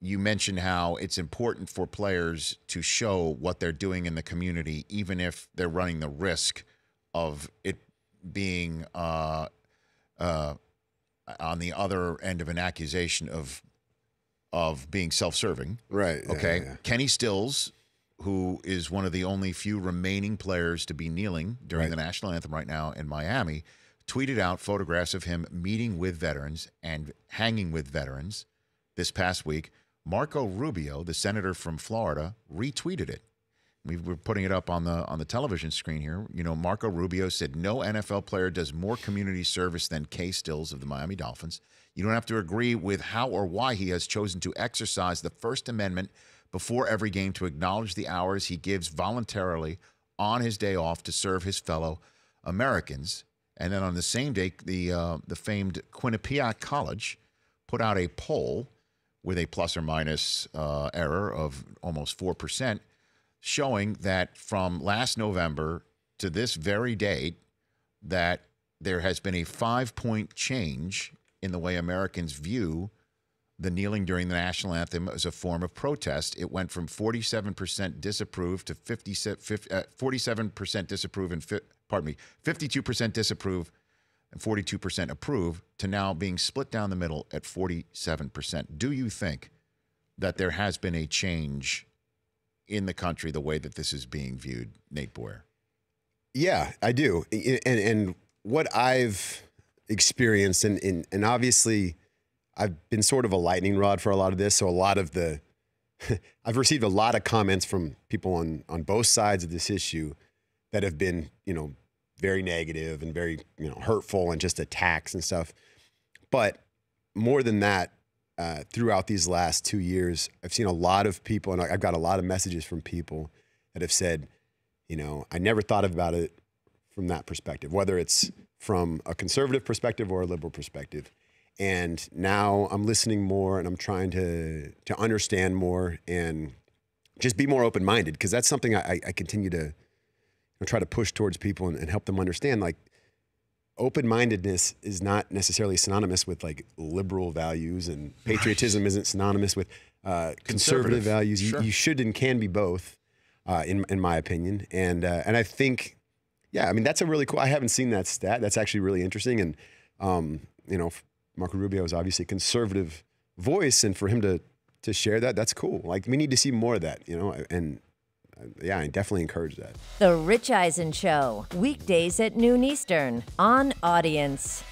you mentioned how it's important for players to show what they're doing in the community, even if they're running the risk of it being on the other end of an accusation of being self-serving. Right. Okay. Yeah. Kenny Stills, who is one of the only few remaining players to be kneeling during the national anthem right now in Miami, tweeted out photographs of him meeting with veterans and hanging with veterans this past week. Marco Rubio, the senator from Florida, retweeted it. We're putting it up on the television screen here. You know, Marco Rubio said, no NFL player does more community service than K. Stills of the Miami Dolphins. You don't have to agree with how or why he has chosen to exercise the First Amendment before every game to acknowledge the hours he gives voluntarily on his day off to serve his fellow Americans. And then on the same day, the famed Quinnipiac College put out a poll with a plus or minus error of almost 4%, showing that from last November to this very date, that there has been a 5-point change in the way Americans view the kneeling during the national anthem as a form of protest. It went from 47% disapprove to 47% disapprove and 52% disapprove and 42% approve, to now being split down the middle at 47%. Do you think that there has been a change in the country the way that this is being viewed, Nate Boyer? Yeah, I do. And what I've experienced, and obviously I've been sort of a lightning rod for a lot of this. So a lot of the, I've received a lot of comments from people on both sides of this issue that have been, very negative and very, hurtful and just attacks and stuff. But more than that, throughout these last 2 years, I've seen a lot of people, and I've got a lot of messages from people that have said, I never thought about it from that perspective, whether it's from a conservative perspective or a liberal perspective. And now I'm listening more, and I'm trying to understand more and just be more open-minded, because that's something I continue to try to push towards people and help them understand. Like, open-mindedness is not necessarily synonymous with like liberal values, and patriotism isn't synonymous with conservative values. Sure. You should and can be both, in my opinion. And I think, that's a really cool. I haven't seen that stat. That's actually really interesting. And Marco Rubio is obviously a conservative voice, and for him to share that, that's cool. Like, we need to see more of that, and I definitely encourage that. The Rich Eisen Show, weekdays at noon Eastern on Audience.